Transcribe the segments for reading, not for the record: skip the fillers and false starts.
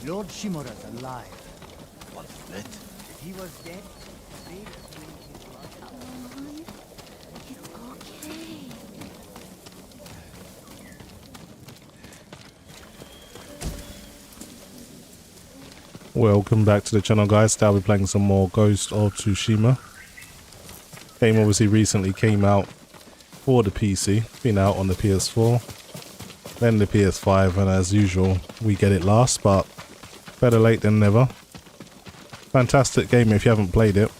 Lord Shimura's alive. What's it? If he was dead, they'd bring his blood out. It's okay. Welcome back to the channel, guys. Today I'll be playing some more Ghost of Tsushima. Game obviously recently came out for the PC, been out on the PS4, then the PS5, and as usual we get it last, but better late than never. Fantastic game if you haven't played it.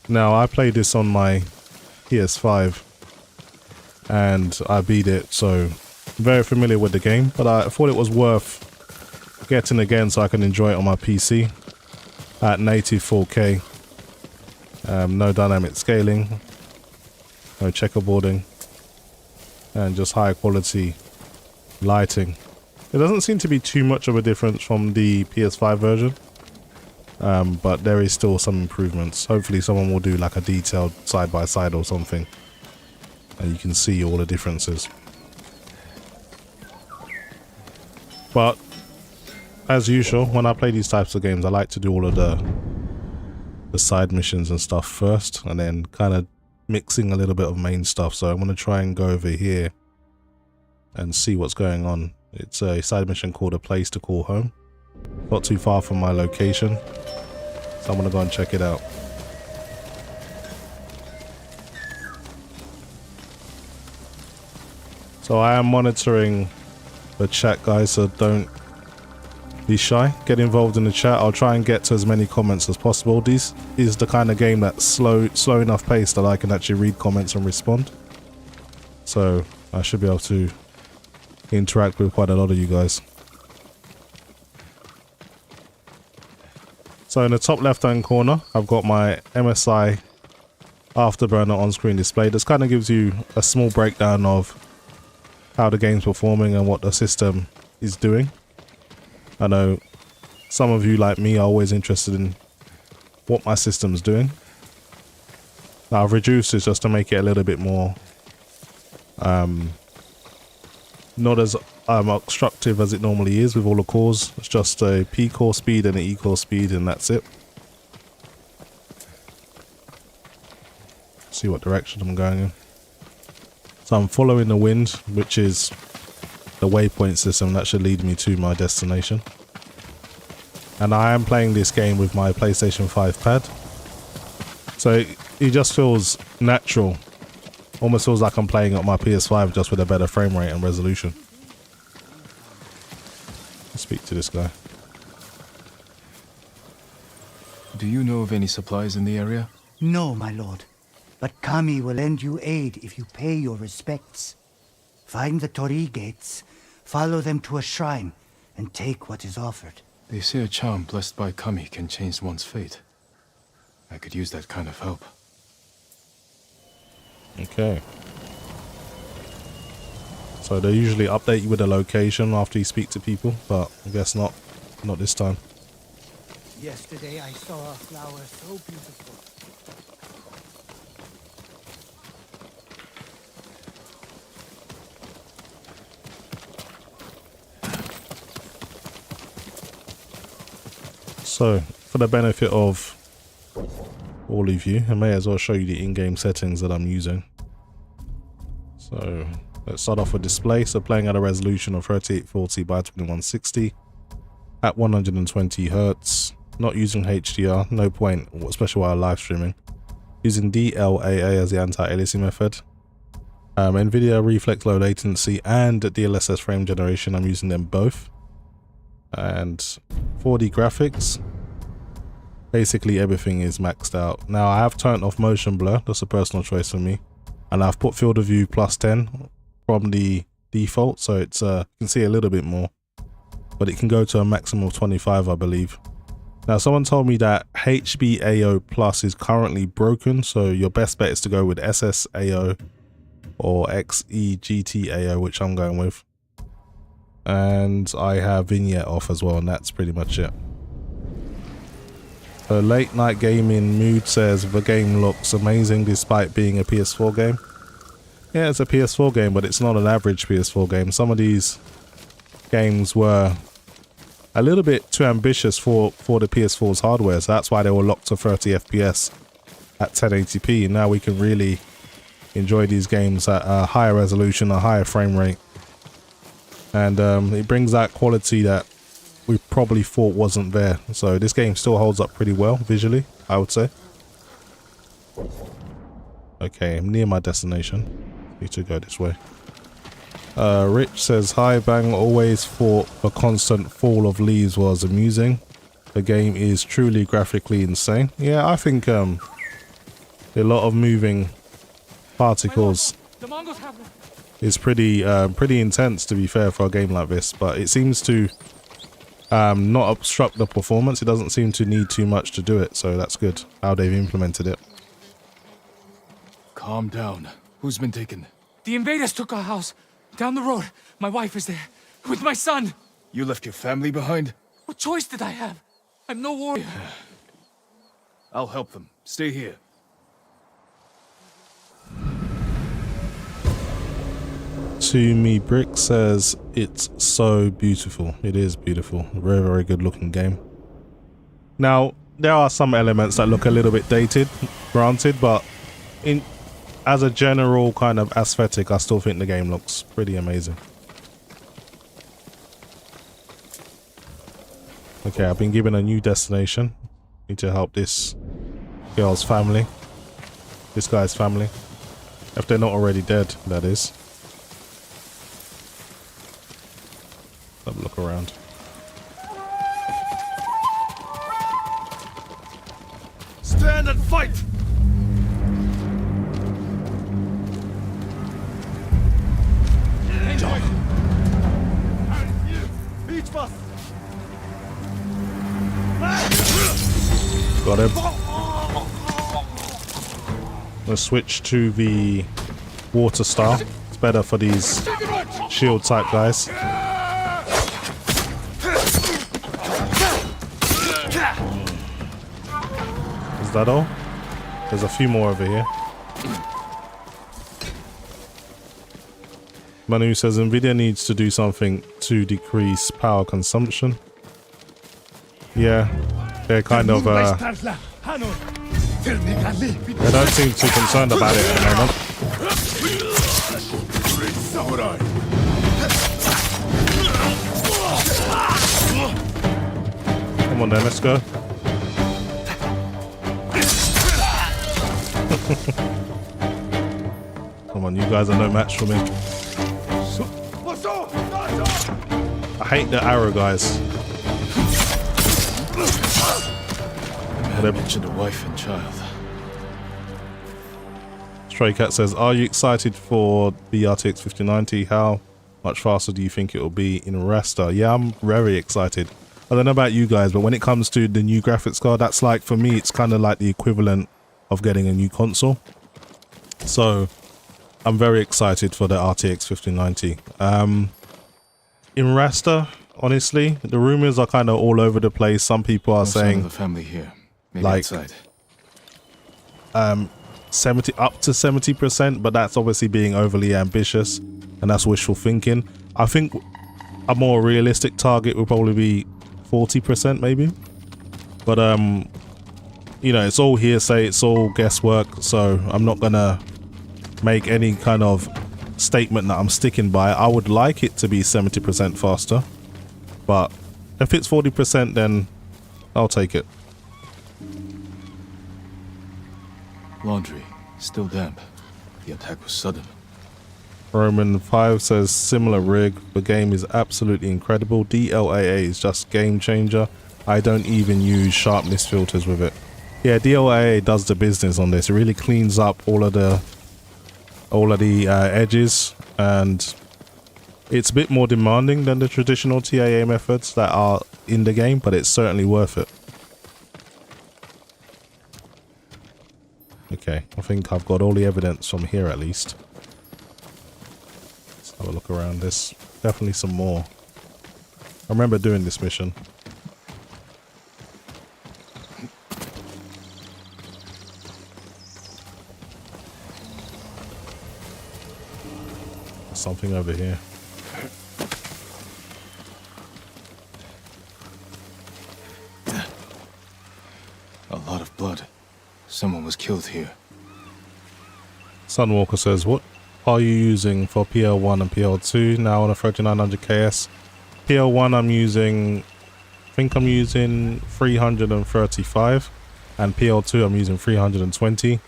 Now I played this on my PS5 and I beat it, so very familiar with the game, but I thought it was worth getting again so I can enjoy it on my PC at native 4K. No dynamic scaling, no checkerboarding, and just high quality lighting. It doesn't seem to be too much of a difference from the PS5 version, but there is still some improvements. Hopefully someone will do like a detailed side by side or something and you can see all the differences. But as usual, when I play these types of games, I like to do all of the side missions and stuff first, and then kind of mixing a little bit of main stuff. So I'm going to try and go over here and see what's going on. It's a side mission called A Place to Call Home. Not too far from my location, so I'm going to go and check it out. So I am monitoring the chat, guys, so don't be shy, get involved in the chat. I'll try and get to as many comments as possible. This is the kind of game that's slow enough pace that I can actually read comments and respond. So I should be able to interact with quite a lot of you guys. So in the top left hand corner, I've got my MSI Afterburner on screen display. This kind of gives you a small breakdown of how the game's performing and what the system is doing. I know some of you, like me, are always interested in what my system's doing. Now I've reduced it just to make it a little bit more not as obstructive as it normally is with all the cores. It's just a P core speed and an E core speed, and that's it. See what direction I'm going in. So I'm following the wind, which is the waypoint system that should lead me to my destination. And I am playing this game with my PlayStation 5 pad, so it just feels natural. Almost feels like I'm playing on my PS5 just with a better frame rate and resolution. Let's speak to this guy. Do you know of any supplies in the area? No, my lord. But Kami will lend you aid if you pay your respects. Find the Torii gates, follow them to a shrine, and take what is offered. They say a charm blessed by Kami can change one's fate. I could use that kind of help. Okay. So they usually update you with the location after you speak to people, but I guess not this time. Yesterday I saw a flower so beautiful. So, for the benefit of all of you, I may as well show you the in-game settings that I'm using. So, let's start off with display. So, playing at a resolution of 3840 by 2160 at 120 Hz. Not using HDR, no point, especially while live streaming. Using DLAA as the anti-aliasing method. NVIDIA reflex low latency and DLSS frame generation, I'm using them both. And 4D graphics, basically everything is maxed out. Now I have turned off motion blur, that's a personal choice for me, and I've put field of view +10 from the default, so it's you can see a little bit more, but it can go to a maximum of 25, I believe. Now someone told me that HBAO Plus is currently broken, so your best bet is to go with SSAO or XEGTAO, which I'm going with. And I have vignette off as well, and that's pretty much it. A late night gaming mood says the game looks amazing despite being a PS4 game. Yeah, it's a PS4 game, but it's not an average PS4 game. Some of these games were a little bit too ambitious for the PS4's hardware. So that's why they were locked to 30 FPS at 1080p. And now we can really enjoy these games at a higher resolution, a higher frame rate. And it brings that quality that we probably thought wasn't there. So this game still holds up pretty well visually, I would say. Okay, I'm near my destination. Need to go this way. Rich says, hi Bang, always thought the constant fall of leaves was amusing. The game is truly graphically insane. Yeah, I think a lot of moving particles is pretty intense, to be fair, for a game like this, but it seems to not obstruct the performance. It doesn't seem to need too much to do it, so that's good how they've implemented it. Calm down. Who's been taken? The invaders took our house. Down the road. My wife is there. With my son. You left your family behind? What choice did I have? I'm no warrior. I'll help them. Stay here. To Me Brick says, it's so beautiful. It is beautiful. Very, very good looking game. Now, there are some elements that look a little bit dated, granted, but as a general kind of aesthetic, I still think the game looks pretty amazing. Okay, I've been given a new destination. Need to help this girl's family. This guy's family. If they're not already dead, that is. Have a look around. Stand and fight! Got him. Let's switch to the water style. It's better for these shield type guys. Is that all? There's a few more over here. Manu says NVIDIA needs to do something to decrease power consumption. Yeah, they're kind of they don't seem too concerned about it at the moment. Come on then, let's go. Come on, you guys are no match for me. I hate the arrow guys. I mentioned a wife and child. Stray Cat says, are you excited for the RTX 5090? How much faster do you think it will be in raster? Yeah, I'm very excited. I don't know about you guys, but when it comes to the new graphics card, that's like, for me, it's kind of like the equivalent of getting a new console. So I'm very excited for the RTX 5090. In raster, honestly, the rumors are kind of all over the place. Some people are saying the family here. Maybe like outside. 70 up to 70%, but that's obviously being overly ambitious and that's wishful thinking. I think a more realistic target would probably be 40% maybe, but you know, it's all hearsay, it's all guesswork, so I'm not gonna make any kind of statement that I'm sticking by. I would like it to be 70% faster, but if it's 40%, then I'll take it. Laundry, still damp. The attack was sudden. Roman 5 says, similar rig, the game is absolutely incredible. DLAA is just game changer. I don't even use sharpness filters with it. Yeah, DLAA does the business on this. It really cleans up all of the edges, and it's a bit more demanding than the traditional TAA methods that are in the game, but it's certainly worth it. Okay, I think I've got all the evidence from here at least. Let's have a look around. There's definitely some more. I remember doing this mission. There's something over here. A lot of blood. Someone was killed here. Sunwalker says, what are you using for PL1 and PL2 now on a 3900 KS? PL1 I'm using, I think I'm using 335, and PL2 I'm using 320,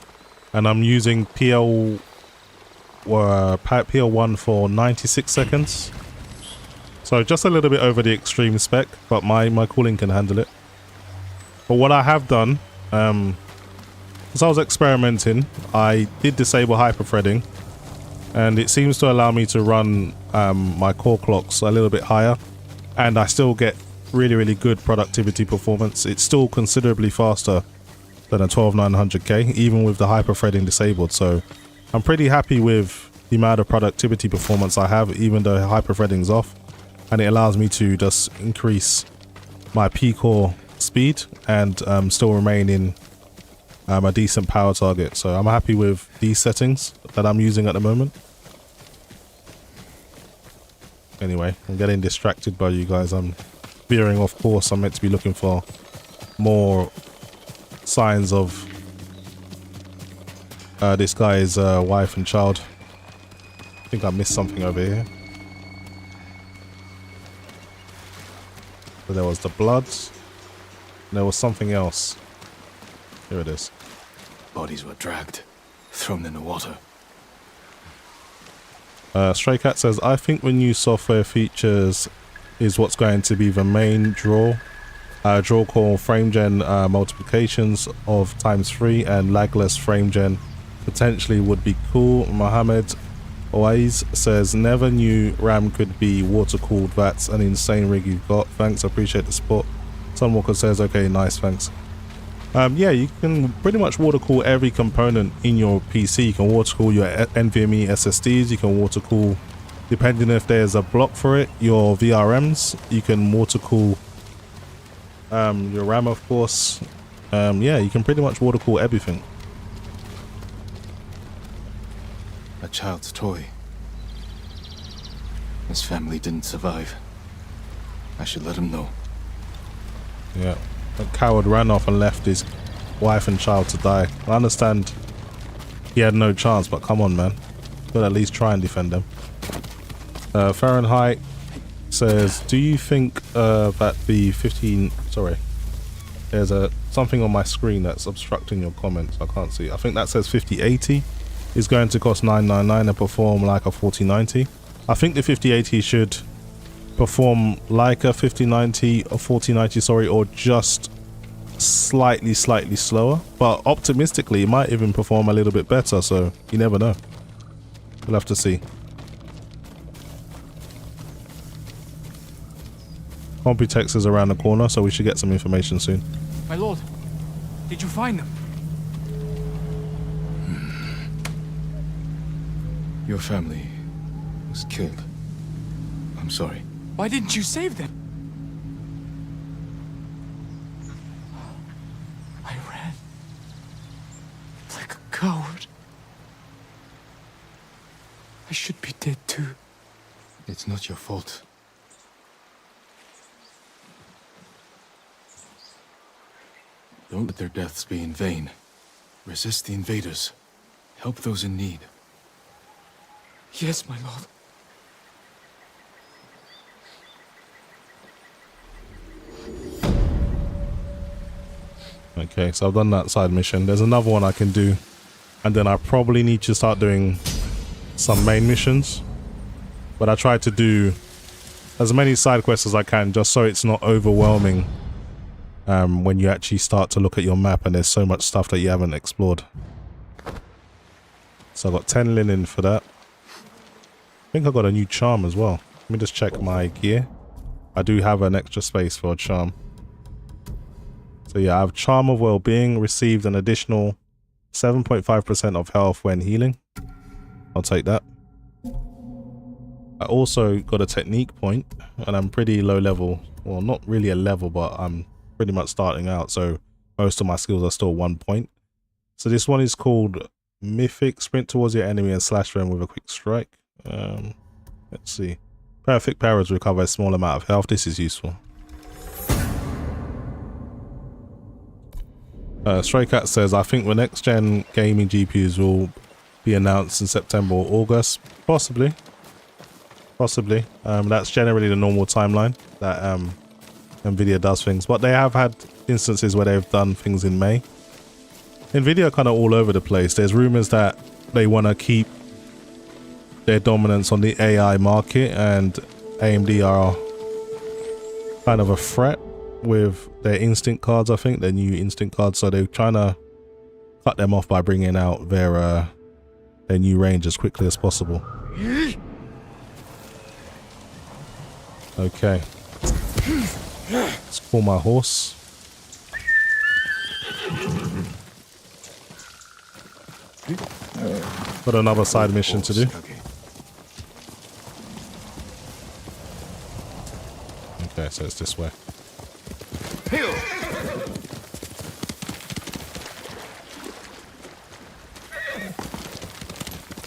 and I'm using PL1 for 96 seconds. So just a little bit over the extreme spec, but my cooling can handle it. But what I have done, as I was experimenting, I did disable hyperthreading, and it seems to allow me to run my core clocks a little bit higher, and I still get really good productivity performance. It's still considerably faster than a 12900K, even with the hyperthreading disabled. So I'm pretty happy with the amount of productivity performance I have, even though hyperthreading's off, and it allows me to just increase my P-core speed and still remain in a decent power target. So I'm happy with these settings that I'm using at the moment. Anyway, I'm getting distracted by you guys. I'm veering off course. I'm meant to be looking for more signs of this guy's wife and child. I think I missed something over here. So there was the bloods. There was something else. Here it is. Bodies were dragged, thrown in the water. Stray Cat says, I think the new software features is what's going to be the main draw. Draw call frame gen multiplications of ×3 and lagless frame gen potentially would be cool. Mohammed Oais says, never knew RAM could be water cooled. That's an insane rig you've got. Thanks, I appreciate the support. Sunwalker says, okay, nice, thanks. Yeah, you can pretty much water cool every component in your PC. You can water cool your NVMe SSDs. You can water cool, depending if there's a block for it, your VRMs. You can water cool your RAM, of course. Yeah, you can pretty much water cool everything. A child's toy. His family didn't survive. I should let him know. Yeah. That coward ran off and left his wife and child to die. I understand he had no chance, but come on, man. But at least try and defend them. Fahrenheit says, do you think that the 15... Sorry. There's something on my screen that's obstructing your comments. I can't see. I think that says 5080 is going to cost $999 and perform like a 4090. I think the 5080 should perform like a 5090 or 4090, sorry, or just slightly slower, but optimistically it might even perform a little bit better, so you never know. We'll have to see. Computex is around the corner, so we should get some information soon. My lord, did you find them? Your family was killed. I'm sorry. Why didn't you save them? I ran like a coward. I should be dead too. It's not your fault. Don't let their deaths be in vain. Resist the invaders. Help those in need. Yes, my lord. Okay, so I've done that side mission. There's another one I can do, and then I probably need to start doing some main missions. But I try to do as many side quests as I can, just so it's not overwhelming when you actually start to look at your map and there's so much stuff that you haven't explored. So I got 10 linen for that. I think I got a new charm as well. Let me just check my gear. I do have an extra space for a charm. So yeah, I have Charm of Wellbeing, received an additional 7.5% of health when healing. I'll take that. I also got a technique point, and I'm pretty low level. Well, not really a level, but I'm pretty much starting out, so most of my skills are still 1 point. So this one is called Mythic. Sprint towards your enemy and slash them with a quick strike. Let's see. Perfect parries recover a small amount of health. This is useful. Stray Cat says, I think the next gen gaming GPUs will be announced in September or August. Possibly. Possibly. That's generally the normal timeline that NVIDIA does things. But they have had instances where they've done things in May. NVIDIA are kind of all over the place. There's rumors that they want to keep their dominance on the AI market, and AMD are kind of a threat with their Instinct cards, I think, their new Instinct cards. So they're trying to cut them off by bringing out their new range as quickly as possible. Okay. Let's call my horse. Got another side mission to do. Okay, so it's this way.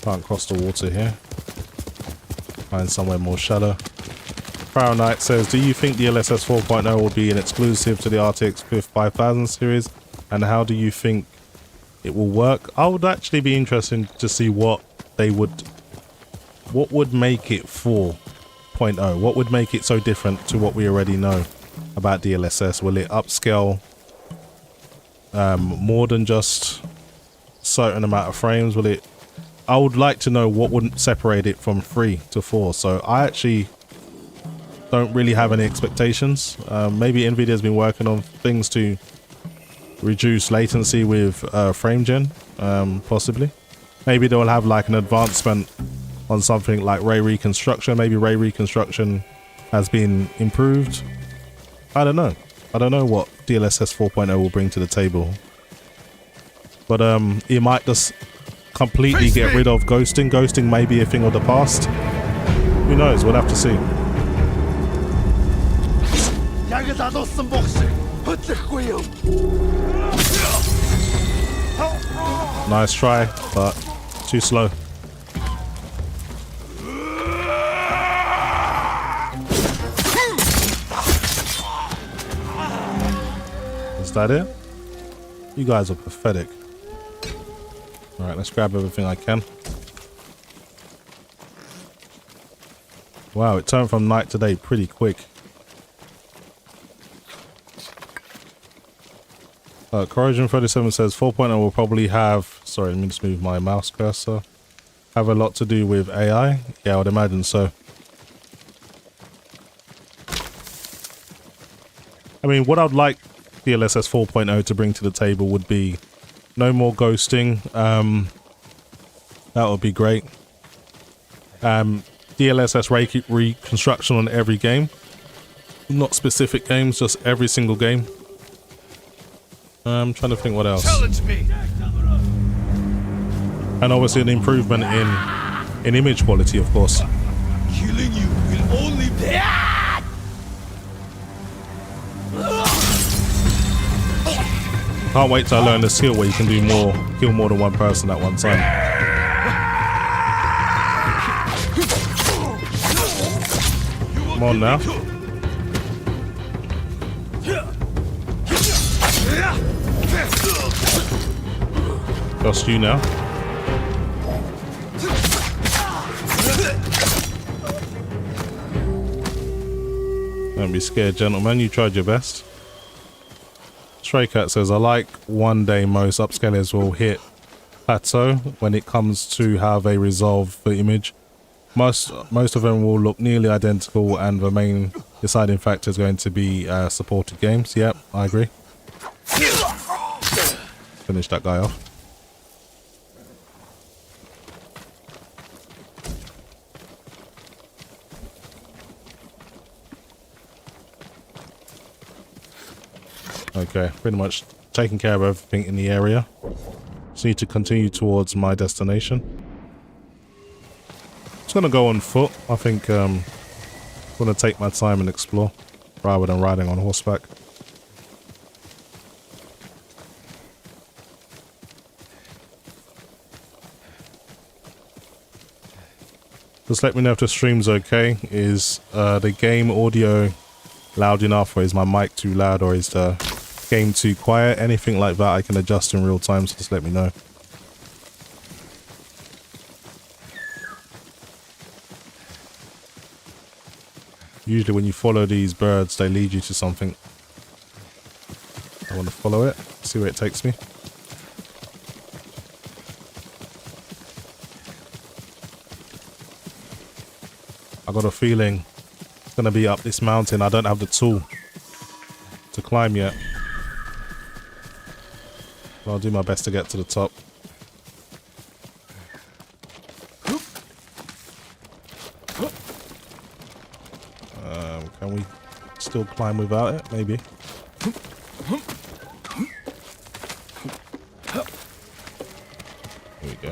Can't cross the water here. Find somewhere more shallow. Crown Knight says, do you think the DLSS 4.0 will be an exclusive to the RTX 5000 series? And how do you think it will work? I would actually be interested to see what would make it 4.0. What would make it so different to what we already know about DLSS? Will it upscale more than just certain amount of frames? Will it? I would like to know what would separate it from 3 to 4. So I actually don't really have any expectations. Maybe NVIDIA's been working on things to reduce latency with frame gen, possibly. Maybe they'll have like an advancement on something like ray reconstruction. Maybe ray reconstruction has been improved. I don't know. I don't know what DLSS 4.0 will bring to the table. But it might just completely get rid of ghosting. Ghosting may be a thing of the past. Who knows? We'll have to see. Nice try, but too slow. Is that it? You guys are pathetic. Alright, let's grab everything I can. Wow, it turned from night to day pretty quick. Corrosion 37 says 4.0 will probably have, sorry, let me just move my mouse cursor, have a lot to do with AI. Yeah, I would imagine so. I mean, what I'd like DLSS 4.0 to bring to the table would be no more ghosting. That would be great. DLSS reconstruction on every game. Not specific games, just every single game. I'm trying to think what else. And obviously an improvement in image quality, of course. Killing you will only be. Can't wait till I learn the skill where you can do more, kill more than one person at one time. Come on now. Just you now. Don't be scared, gentlemen. You tried your best. Stray Cat says, I like one day most upscalers will hit plateau when it comes to how they resolve the image. Most of them will look nearly identical, and the main deciding factor is going to be supported games. Yep, I agree. Finish that guy off. Okay, pretty much taking care of everything in the area. Just need to continue towards my destination. Just gonna go on foot. I think I'm gonna take my time and explore rather than riding on horseback. Just let me know if the stream's okay. Is the game audio loud enough, or is my mic too loud, or is the game too quiet, anything like that, I can adjust in real time, so just let me know. Usually when you follow these birds, they lead you to something. I want to follow it, see where it takes me. I got a feeling it's going to be up this mountain. I don't have the tool to climb yet. But I'll do my best to get to the top. Can we still climb without it? Maybe. Here we go.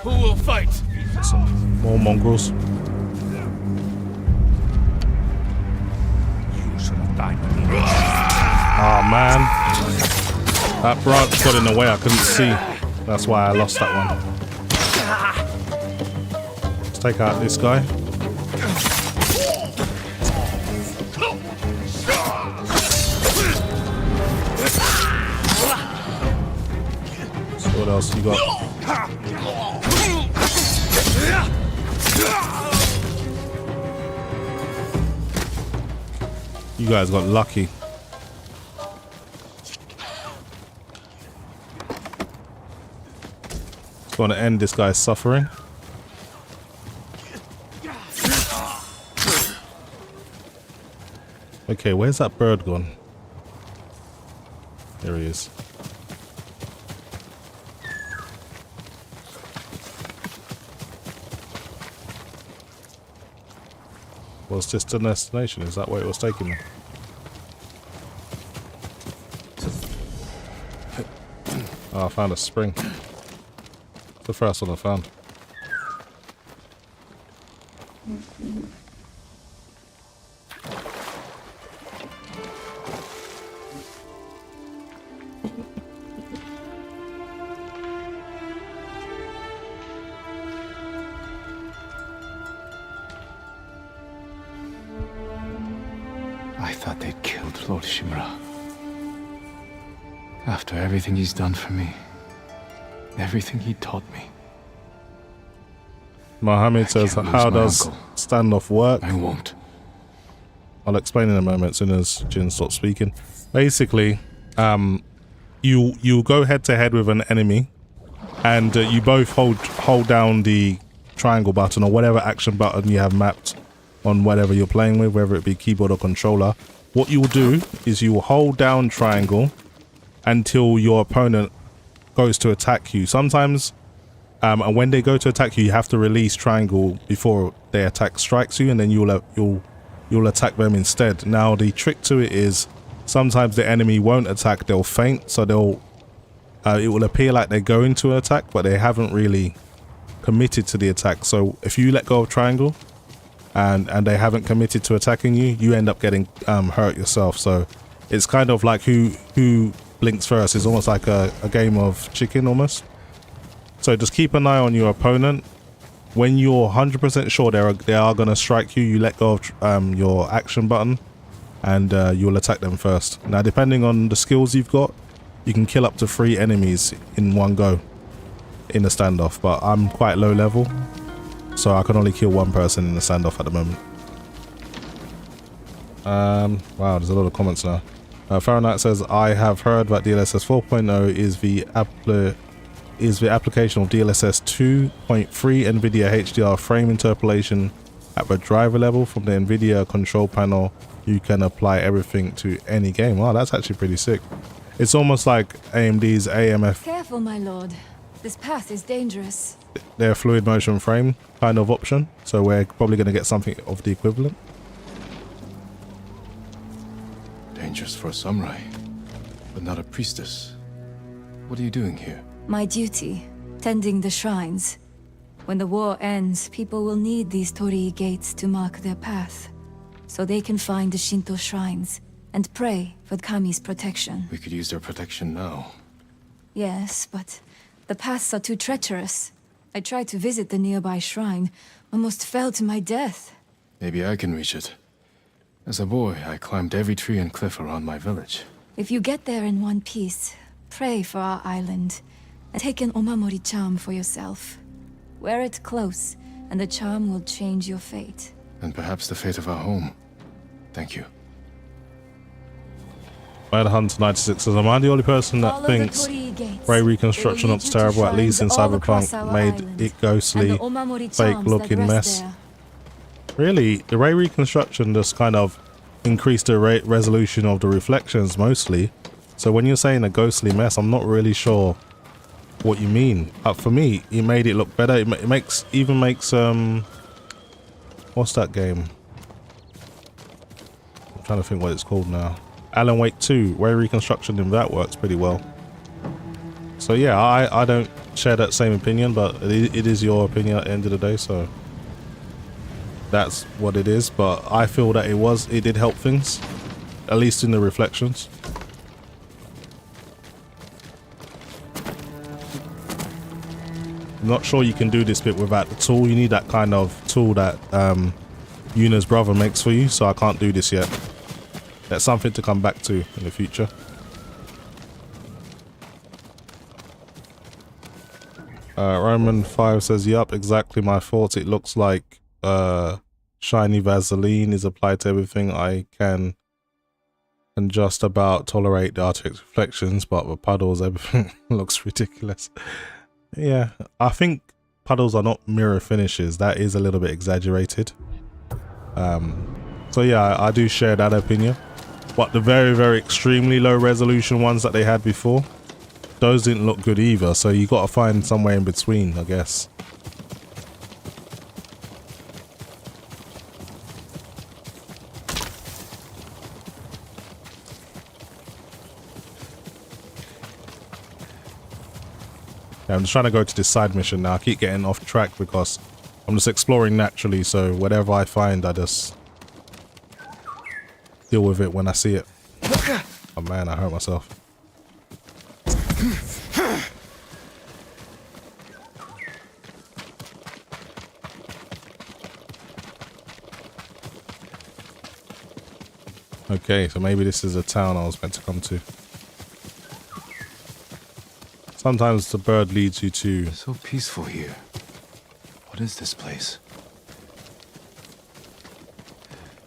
Who will fight? Some more mongrels. You should have died. Oh man. That branch got in the way, I couldn't see. That's why I lost that one. Let's take out this guy. So what else you got? You guys got lucky. Just want to end this guy's suffering. Okay, where's that bird gone? There he is. Was this the destination? Is that where it was taking me? Oh, I found a spring. The first one I found. I thought they'd killed Lord Shimura. After everything he's done for me, everything he taught me. Mohammed says, how does uncle. standoff work? I won't. I'll explain in a moment as soon as Jin stops speaking. Basically, you go head to head with an enemy, and you both hold down the triangle button or whatever action button you have mapped on whatever you're playing with, whether it be keyboard or controller. What you will do is you will hold down triangle until your opponent goes to attack you. Sometimes, and when they go to attack you, you have to release triangle before their attack strikes you, and then you'll attack them instead. Now the trick to it is sometimes the enemy won't attack; they'll feint, so it will appear like they're going to attack, but they haven't really committed to the attack. So if you let go of triangle and they haven't committed to attacking you, you end up getting hurt yourself. So it's kind of like who blinks first. It's almost like a game of chicken almost. So just keep an eye on your opponent. When you're 100% sure they are going to strike you, you let go of your action button, and you'll attack them first. Now, depending on the skills you've got, you can kill up to 3 enemies in one go in a standoff, but I'm quite low level, so I can only kill 1 person in the standoff at the moment. Wow, there's a lot of comments now. Fahrenheit says, I have heard that DLSS 4.0 is the application of DLSS 2.3 NVIDIA HDR frame interpolation at the driver level. From the NVIDIA control panel, you can apply everything to any game. Wow, that's actually pretty sick. It's almost like AMD's AMF. Careful, my lord. This path is dangerous. Their fluid motion frame kind of option. So we're probably going to get something of the equivalent. Dangerous for a samurai, but not a priestess. What are you doing here? My duty, tending the shrines. When the war ends, people will need these torii gates to mark their path, so they can find the Shinto shrines and pray for Kami's protection. We could use their protection now. Yes, but the paths are too treacherous. I tried to visit the nearby shrine, almost fell to my death. Maybe I can reach it. As a boy, I climbed every tree and cliff around my village. If you get there in one piece, pray for our island, and take an omamori charm for yourself. Wear it close, and the charm will change your fate. And perhaps the fate of our home. Thank you. Bad Hunter 96 says, am I the only person that Follow thinks the Torii gates. ray reconstruction They will looks lead you to terrible, at least in shrines all across Cyberpunk, our made island, it ghostly, and the omamori fake charms looking that mess? rest there. Really, the ray reconstruction just kind of increased the resolution of the reflections mostly. So when you're saying a ghostly mess, I'm not really sure what you mean. For me, it made it look better. It makes what's that game? I'm trying to think what it's called now. Alan Wake 2, ray reconstruction in that works pretty well. So yeah, I don't share that same opinion, but it is your opinion at the end of the day, so that's what it is. But I feel that it did help things, at least in the reflections. I'm not sure you can do this bit without the tool. You need that kind of tool that Yuna's brother makes for you, so I can't do this yet. That's something to come back to in the future. Roman 5 says, yup, exactly my thoughts. It looks like shiny Vaseline is applied to everything. I can just about tolerate the RTX reflections, but with puddles, everything looks ridiculous. Yeah, I think puddles are not mirror finishes. That is a little bit exaggerated. So yeah, I do share that opinion. But the very, very extremely low resolution ones that they had before, those didn't look good either. So you got to find somewhere in between, I guess. Yeah, I'm just trying to go to this side mission now. I keep getting off track because I'm just exploring naturally. So whatever I find, I just deal with it when I see it. Oh man, I hurt myself. Okay, so maybe this is a town I was meant to come to. Sometimes the bird leads you to... So peaceful here. What is this place?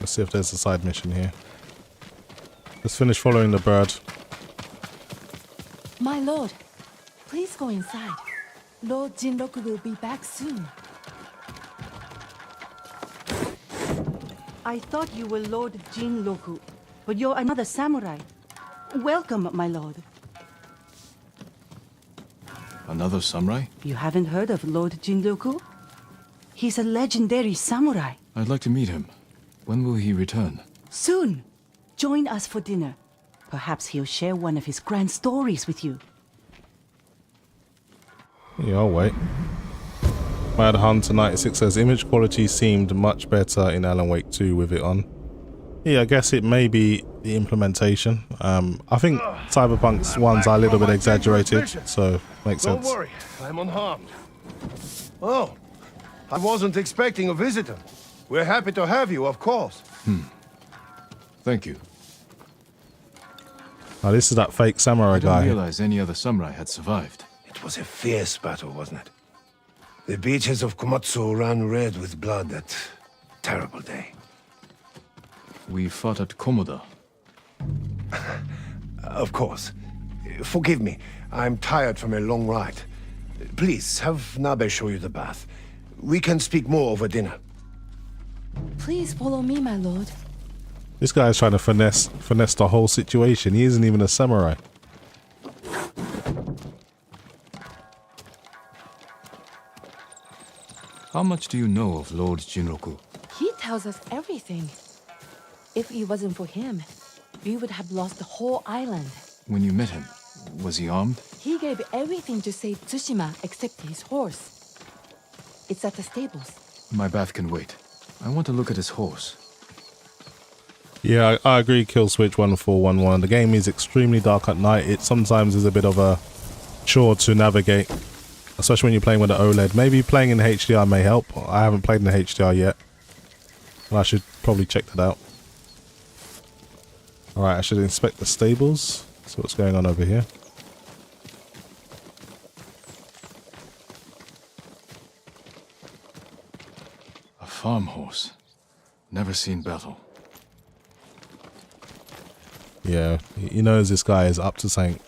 Let's see if there's a side mission here. Let's finish following the bird. My lord, please go inside. Lord Jinroku will be back soon. I thought you were Lord Jinroku, but you're another samurai. Welcome, my lord. Another samurai? You haven't heard of Lord Jinroku? He's a legendary samurai. I'd like to meet him. When will he return? Soon. Join us for dinner. Perhaps he'll share one of his grand stories with you. Yeah, I'll wait. Mad Hunter 96 says image quality seemed much better in Alan Wake 2 with it on. Yeah, I guess it may be the implementation. I think Cyberpunk's ones are a little bit exaggerated, so makes sense. Don't worry, I'm unharmed. Oh, I wasn't expecting a visitor. We're happy to have you, of course. Thank you. Now this is that fake samurai I didn't guy. realize any other samurai had survived. It was a fierce battle, wasn't it? The beaches of Komatsu ran red with blood that terrible day. We fought at Komoda. Of course. Forgive me, I'm tired from a long ride. Please, have Nabe show you the bath. We can speak more over dinner. Please follow me, my lord. This guy's trying to finesse the whole situation. He isn't even a samurai. How much do you know of Lord Jinroku? He tells us everything. If it wasn't for him, we would have lost the whole island. When you met him, was he armed? He gave everything to save Tsushima except his horse. It's at the stables. My bath can wait. I want to look at his horse. Yeah, I agree, Killswitch 1411. The game is extremely dark at night. It sometimes is a bit of a chore to navigate, especially when you're playing with the OLED. Maybe playing in HDR may help. I haven't played in the HDR yet, and I should probably check that out. Alright, I should inspect the stables. See what's going on over here. A farm horse. Never seen battle. Yeah, he knows this guy is up to something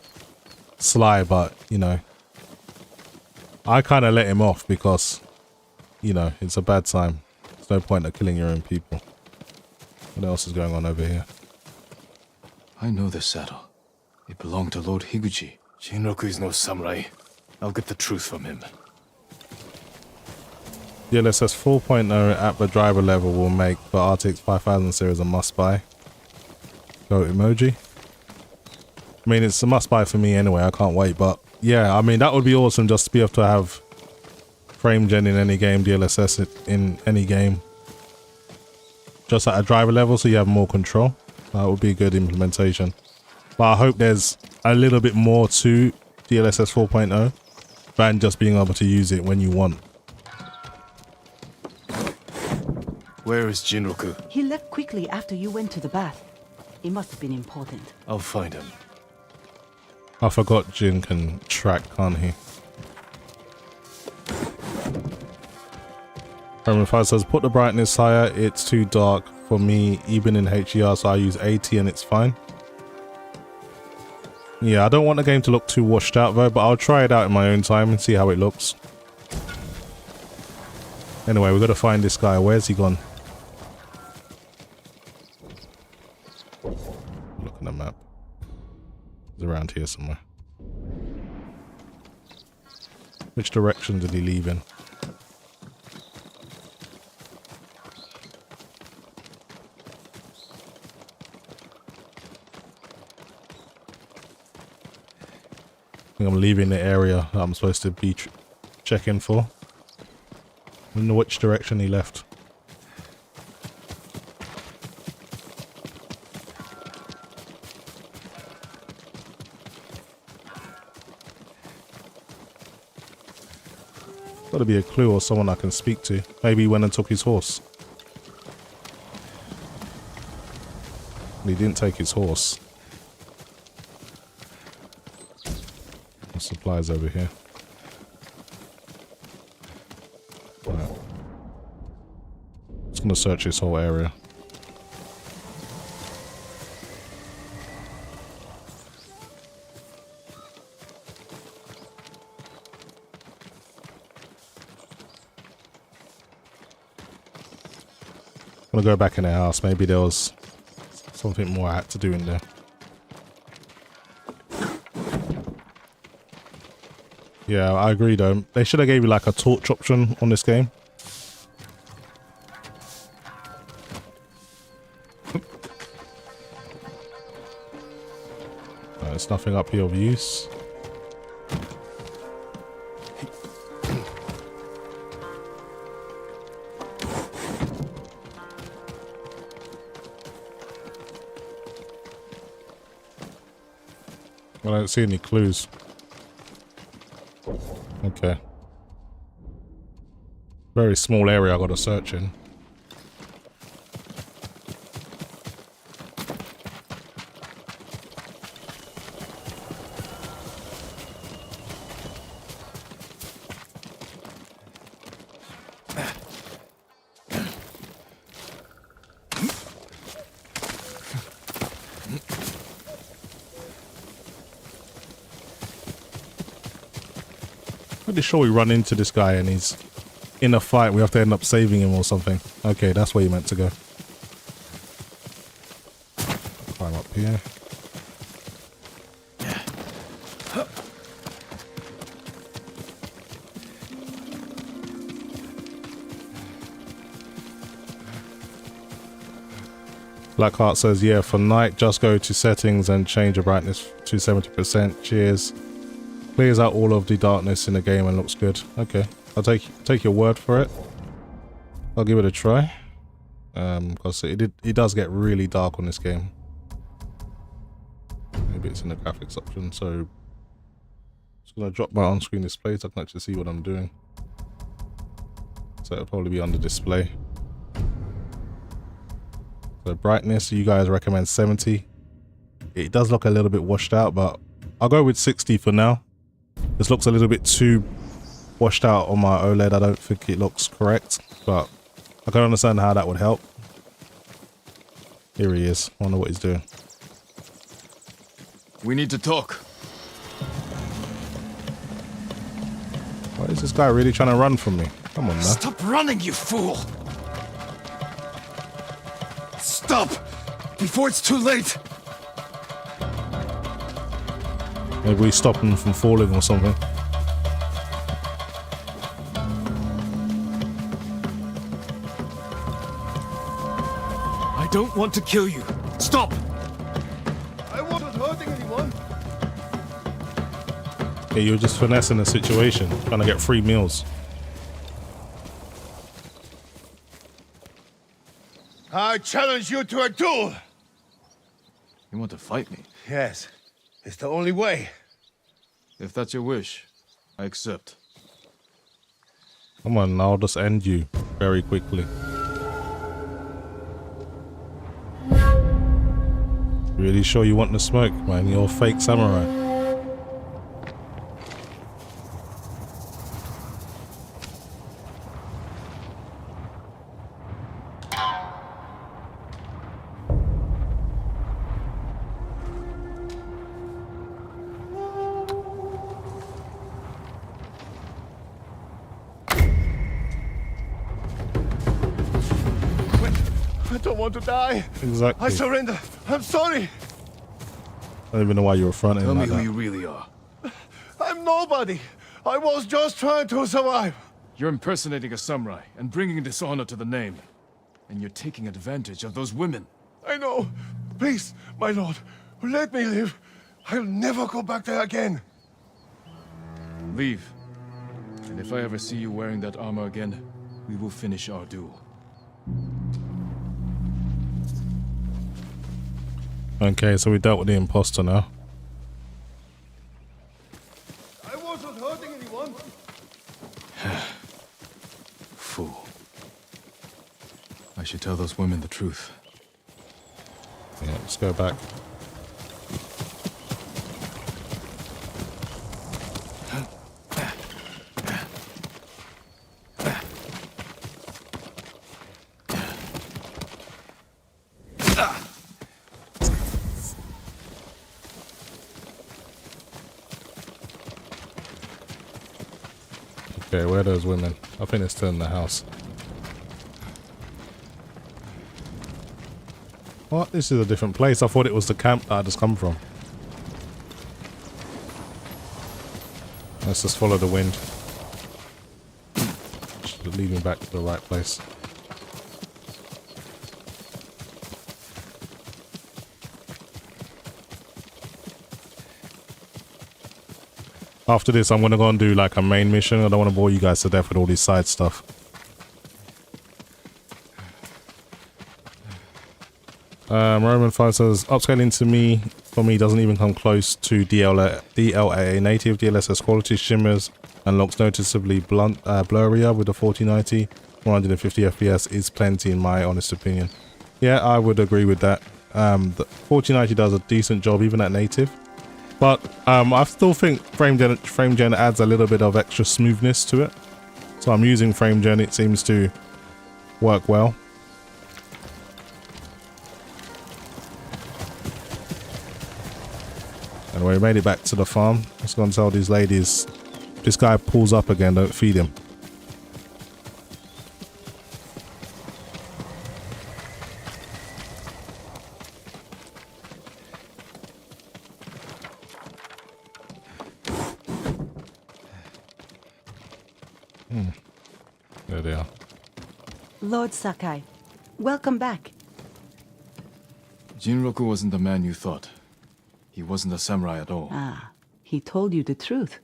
sly, but, you know, I kind of let him off because, you know, it's a bad time. There's no point in killing your own people. What else is going on over here? I know this saddle. It belonged to Lord Higuchi. Shinroku is no samurai. I'll get the truth from him. DLSS 4.0 at the driver level will make the RTX 5000 series a must-buy. Go emoji. I mean, it's a must-buy for me anyway. I can't wait. But yeah, I mean, that would be awesome just to be able to have frame gen in any game, DLSS in any game. Just at a driver level so you have more control. That would be a good implementation. But I hope there's a little bit more to DLSS 4.0 than just being able to use it when you want. Where is Jinroku? He left quickly after you went to the bath. It must have been important. I'll find him. I forgot Jin can track, can't he? Roman 5 says, put the brightness higher, it's too dark for me, even in HDR, so I use 80 and it's fine. Yeah, I don't want the game to look too washed out though, but I'll try it out in my own time and see how it looks. Anyway, we've got to find this guy. Where's he gone? Look at the map. He's around here somewhere. Which direction did he leave in? I think I'm leaving the area that I'm supposed to be checking for. I don't know which direction he left. Got to be a clue or someone I can speak to. Maybe he went and took his horse. He didn't take his horse. Supplies over here. Right. Just gonna search this whole area. I'm gonna go back in the house. Maybe there was something more I had to do in there. Yeah, I agree though. They should have gave you like a torch option on this game. There's nothing up here of use. I don't see any clues. Okay. Very small area I gotta search in. Pretty sure we run into this guy and he's in a fight. We have to end up saving him or something. Okay, that's where you meant to go. Climb up here. Blackheart says, yeah, for night, just go to settings and change the brightness to 70%. Cheers. Clears out all of the darkness in the game and looks good. Okay, I'll take your word for it. I'll give it a try. Because it does get really dark on this game. Maybe it's in the graphics option. So I'm just gonna drop my on-screen display so I can actually see what I'm doing. So it'll probably be on the display. So brightness, you guys recommend 70. it does look a little bit washed out, but I'll go with 60 for now. This looks a little bit too washed out on my OLED. I don't think it looks correct, but I can understand how that would help. Here he is. I wonder what he's doing. We need to talk. Why is this guy really trying to run from me? Come on now. Stop running, you fool! Stop! Before it's too late! Maybe we stop him from falling or something. I don't want to kill you. Stop! I wasn't hurting anyone. Yeah, you're just finessing the situation, trying to get free meals. I challenge you to a duel. You want to fight me? Yes, it's the only way. If that's your wish, I accept. Come on, I'll just end you very quickly. Really sure you want the smoke, man? You're a fake samurai. I don't want to die. Exactly. I surrender. I'm sorry. I don't even know why you were fronting Tell me like who that. you really are. I'm nobody. I was just trying to survive. You're impersonating a samurai and bringing dishonor to the name. And you're taking advantage of those women. I know. Please, my lord, let me live. I'll never go back there again. Leave. And if I ever see you wearing that armor again, we will finish our duel. Okay, so we dealt with the imposter now. I wasn't hurting anyone. Fool. I should tell those women the truth. Yeah, let's go back. Okay, where are those women? I think they're still in the house. What? This is a different place. I thought it was the camp that I just come from. Let's just follow the wind. Should lead me back to the right place. After this, I'm going to go and do like a main mission. I don't want to bore you guys to death with all this side stuff. Roman 5 says, upscaling for me doesn't even come close to DLAA native. DLSS quality shimmers and looks noticeably blurrier with the 4090. 150 FPS is plenty in my honest opinion. Yeah, I would agree with that. The 4090 does a decent job even at native. But I still think frame gen adds a little bit of extra smoothness to it. So I'm using frame gen. It seems to work well. Anyway, we made it back to the farm. Let's go and tell these ladies, this guy pulls up again, don't feed him. There they are. Lord Sakai, welcome back. Jinroku wasn't the man you thought. He wasn't a samurai at all. Ah, he told you the truth.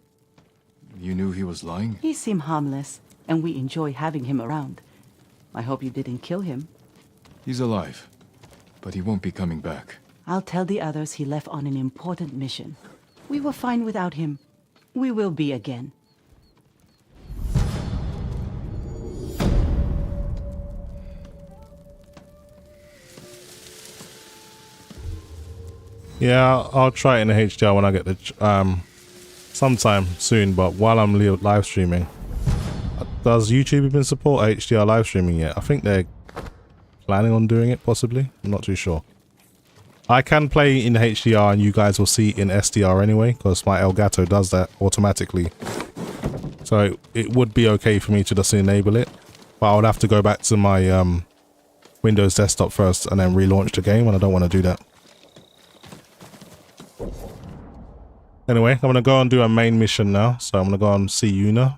You knew he was lying? He seemed harmless, and we enjoy having him around. I hope you didn't kill him. He's alive, but he won't be coming back. I'll tell the others he left on an important mission. We were fine without him. We will be again. Yeah, I'll try it in the HDR when I get the sometime soon. But while I'm live streaming, does YouTube even support HDR live streaming yet? I think they're planning on doing it, possibly. I'm not too sure. I can play in HDR and you guys will see in SDR anyway, because my Elgato does that automatically. So it would be okay for me to just enable it, but I would have to go back to my Windows desktop first and then relaunch the game, and I don't want to do that. Anyway, I'm going to go and do a main mission now, so I'm going to go and see Yuna.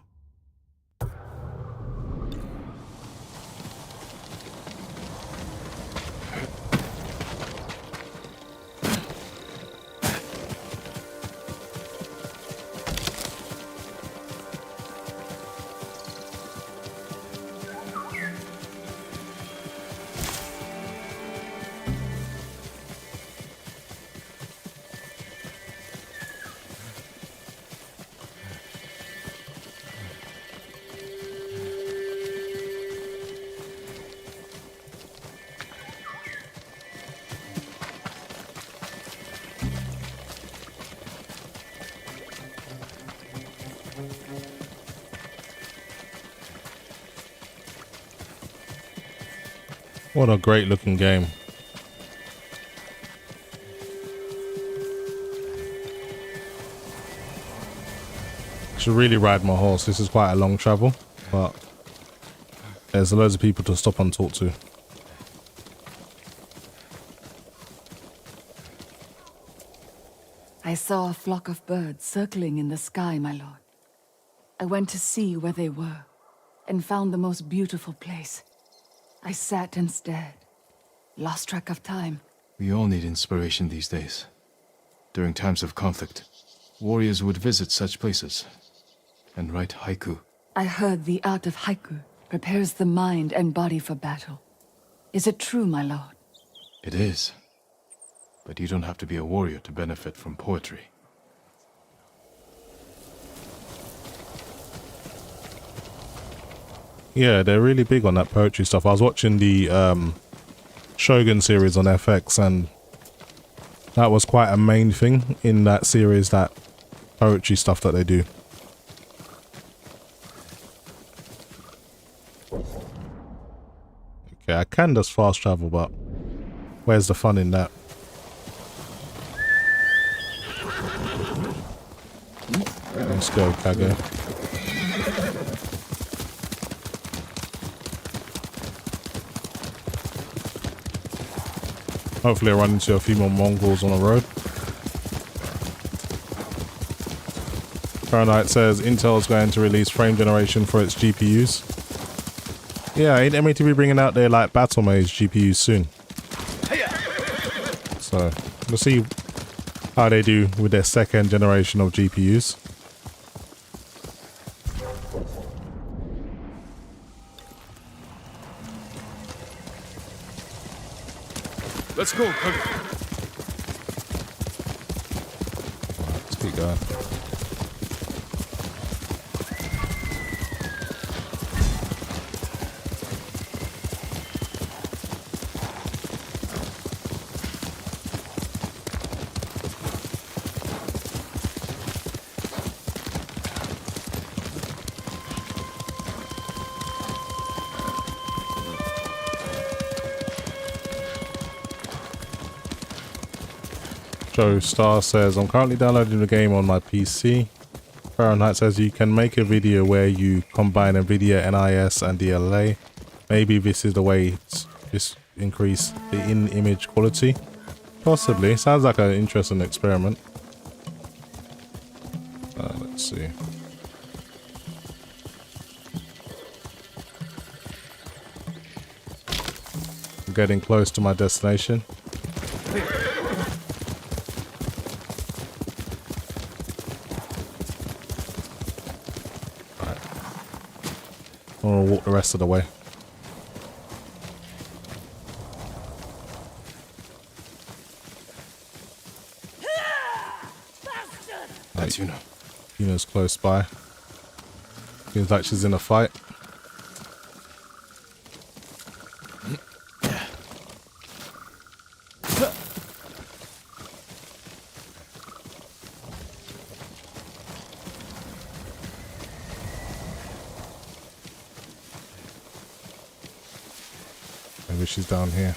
What a great looking game. Should really ride my horse. This is quite a long travel, but there's loads of people to stop and talk to. I saw a flock of birds circling in the sky, my lord. I went to see where they were and found the most beautiful place. I sat and stared, lost track of time. We all need inspiration these days. During times of conflict, warriors would visit such places and write haiku. I heard the art of haiku prepares the mind and body for battle. Is it true, my lord? It is. But you don't have to be a warrior to benefit from poetry. Yeah, they're really big on that poetry stuff. I was watching the Shogun series on FX, and that was quite a main thing in that series, that poetry stuff that they do. Okay, I can just fast travel, but where's the fun in that? Let's go, Kage. Hopefully I run into a few more Mongols on the road. Fahrenheit says Intel is going to release frame generation for its GPUs. Yeah, ain't MATV bringing out their like battle maze GPUs soon. So we'll see how they do with their second generation of GPUs. Let's go, Kirk. Let's keep going. Joe Star says, I'm currently downloading the game on my PC. Fahrenheit says you can make a video where you combine NVIDIA NIS and DLAA. Maybe this is the way to just increase the in-image quality. Possibly. Sounds like an interesting experiment. Let's see. I'm getting close to my destination. I'm gonna walk the rest of the way. That's Yuna. Yuna's close by. Seems like she's in a fight. Maybe she's down here.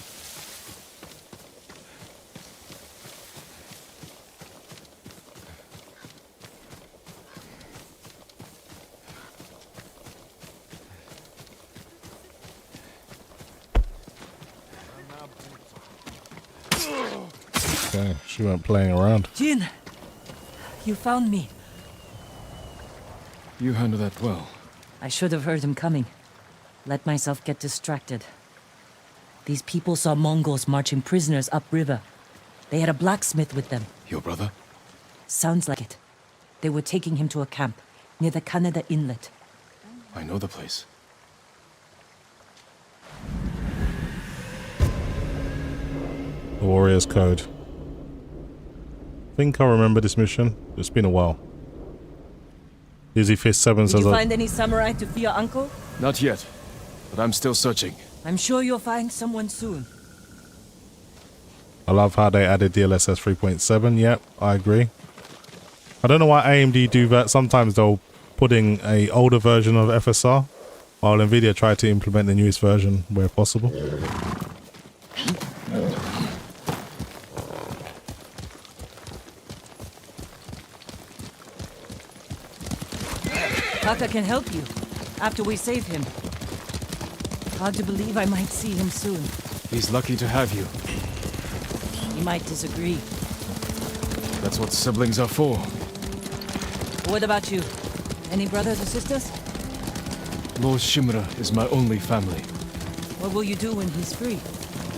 Okay, she went playing around. Jin, you found me. You handled that well. I should have heard him coming. Let myself get distracted. These people saw Mongols marching prisoners upriver. They had a blacksmith with them. Your brother? Sounds like it. They were taking him to a camp near the Kaneda Inlet. I know the place. The Warrior's Code. I think I remember this mission. It's been a while. Dizzy Fist 7 Did says you find any samurai to fear uncle? Not yet, but I'm still searching. I'm sure you'll find someone soon. I love how they added DLSS 3.7. Yep, I agree. I don't know why AMD do that. Sometimes they'll put in a older version of FSR, while NVIDIA try to implement the newest version where possible. Taka can help you, after we save him. Hard to believe I might see him soon. He's lucky to have you. He might disagree. That's what siblings are for. What about you? Any brothers or sisters? Lord Shimura is my only family. What will you do when he's free?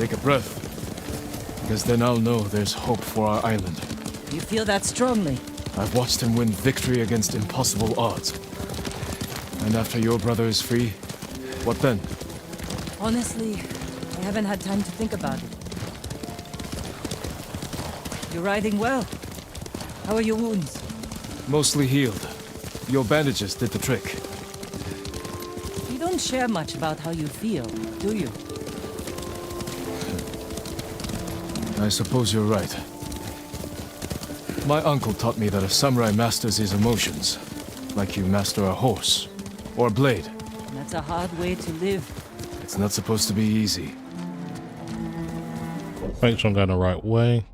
Take a breath. Because then I'll know there's hope for our island. You feel that strongly? I've watched him win victory against impossible odds. And after your brother is free, what then? Honestly, I haven't had time to think about it. You're riding well. How are your wounds? Mostly healed. Your bandages did the trick. You don't share much about how you feel, do you? I suppose you're right. My uncle taught me that a samurai masters his emotions, like you master a horse or a blade. That's a hard way to live. It's not supposed to be easy. Make sure I'm going the right way.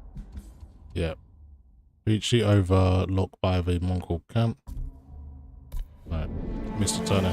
Yep. Reach the overlook by the Mongol camp. Right, Mr. Turner.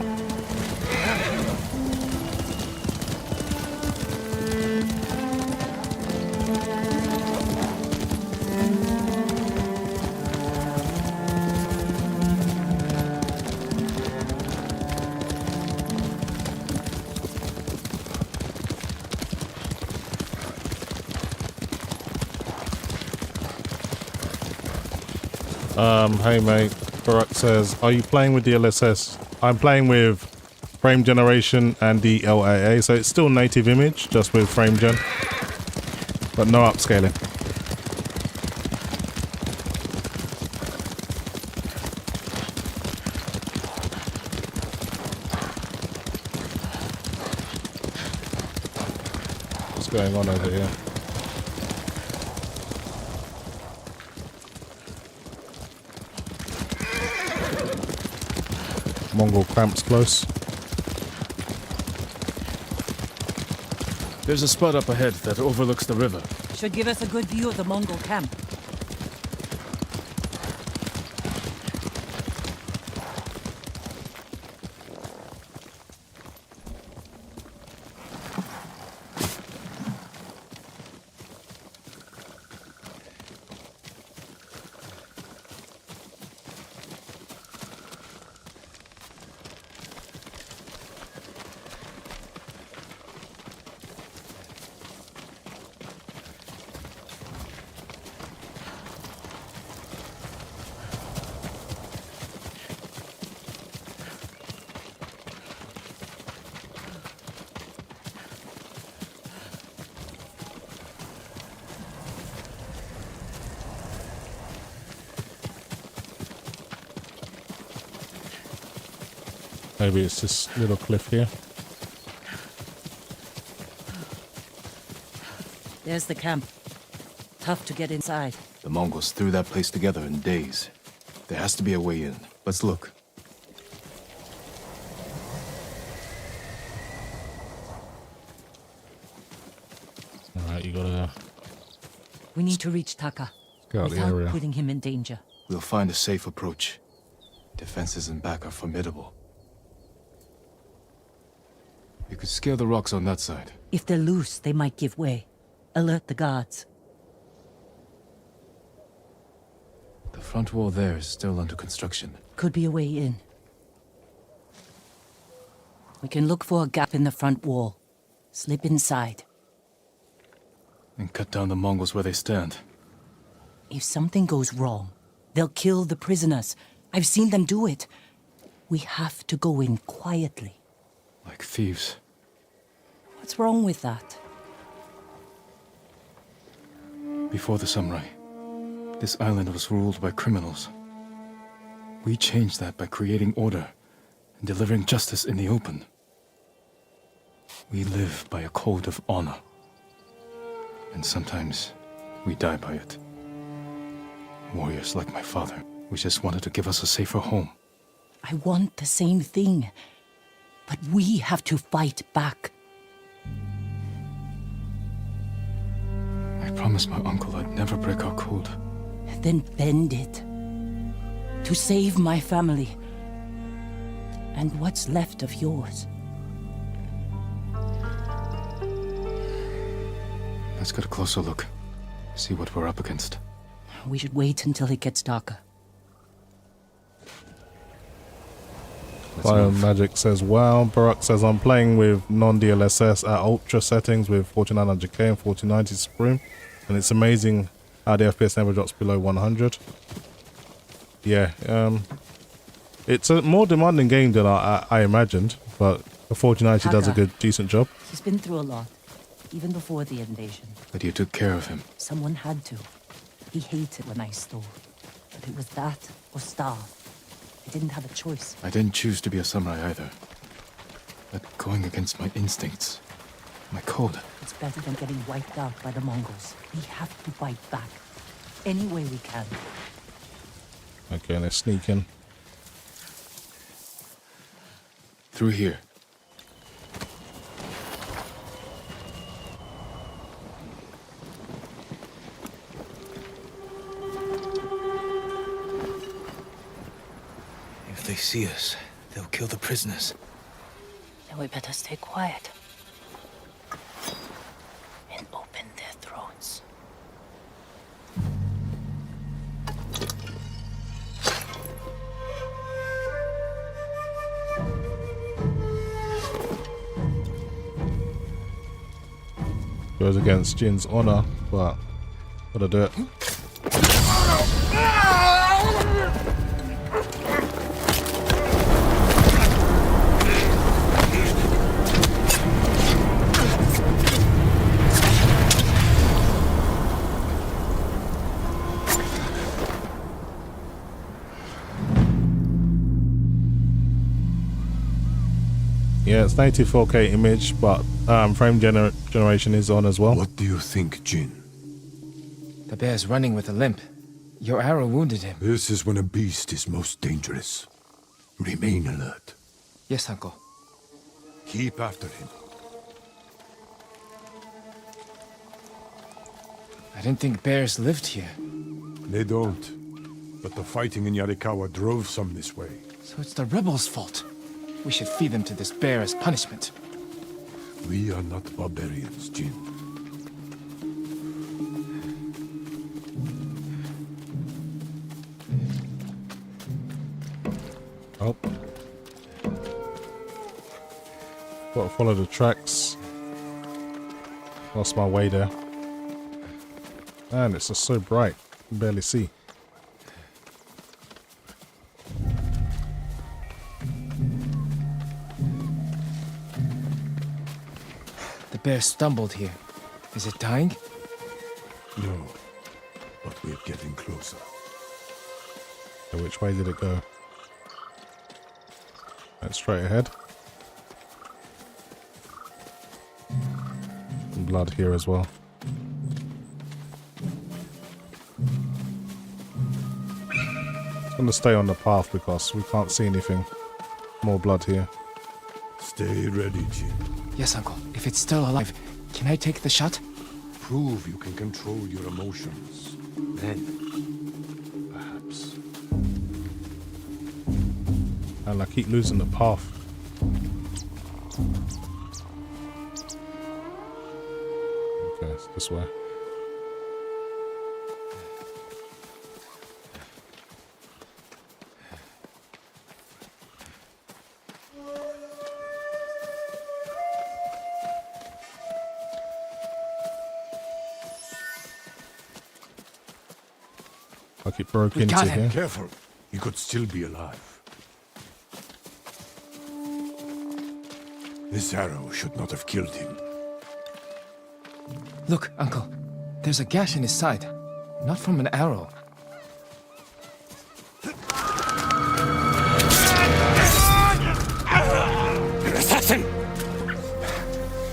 Hey mate, Barak says, are you playing with DLSS? I'm playing with frame generation and DLAA, so it's still native image, just with frame gen, but no upscaling. What's going on over here? Mongol camps close. There's a spot up ahead that overlooks the river. Should give us a good view of the Mongol camp. Maybe it's this little cliff here. There's the camp. Tough to get inside. The Mongols threw that place together in days. There has to be a way in. Let's look. Right, you gotta We need to reach Taka get out the without area. putting him in danger. We'll find a safe approach. Defenses in back are formidable. You could scale the rocks on that side. If they're loose, they might give way. Alert the guards. The front wall there is still under construction. Could be a way in. We can look for a gap in the front wall. Slip inside. And cut down the Mongols where they stand. If something goes wrong, they'll kill the prisoners. I've seen them do it. We have to go in quietly. Like thieves. What's wrong with that? Before the samurai, this island was ruled by criminals. We changed that by creating order and delivering justice in the open. We live by a code of honor. And sometimes we die by it. Warriors like my father, we just wanted to give us a safer home. I want the same thing. But we have to fight back. I promised my uncle I'd never break our code. Then bend it. To save my family. And what's left of yours. Let's get a closer look. See what we're up against. We should wait until it gets darker. Biomagic says, wow. Barack says, I'm playing with non-DLSS at ultra settings with 4900K and 4090 SUPRIM, and it's amazing how the FPS never drops below 100. Yeah, it's a more demanding game than I imagined, but the 4090 does a good, decent job. He's been through a lot, even before the invasion. But you took care of him. Someone had to. He hated when I stole. But it was that or starve. I didn't have a choice. I didn't choose to be a samurai either. But going against my instincts, my code. It's better than getting wiped out by the Mongols. We have to fight back. Any way we can. Okay, let's sneak in. Through here. If they see us, they'll kill the prisoners. Then we better stay quiet. And open their throats. Goes against Jin's honor, but gotta do it. Yeah, it's 94K image, but frame generation is on as well. What do you think, Jin? The bear's running with a limp. Your arrow wounded him. This is when a beast is most dangerous. Remain alert. Yes, Uncle. Keep after him. I didn't think bears lived here. They don't. But the fighting in Yarikawa drove some this way. So it's the rebels' fault. We should feed them to this bear as punishment. We are not barbarians, Jin. Oh. Gotta follow the tracks. Lost my way there. Man, it's just so bright. You can barely see. The bear stumbled here. Is it dying? No. But we're getting closer. So which way did it go? Right, straight ahead. And blood here as well. It's gonna stay on the path because we can't see anything. More blood here. Stay ready, Jin. Yes, Uncle. If it's still alive, can I take the shot? prove you can control your emotions, then perhaps. And I keep losing the path. Okay, it's this way. I keep broken into here. Careful, he could still be alive. This arrow should not have killed him. Look, Uncle. There's a gash in his side. Not from an arrow. An assassin!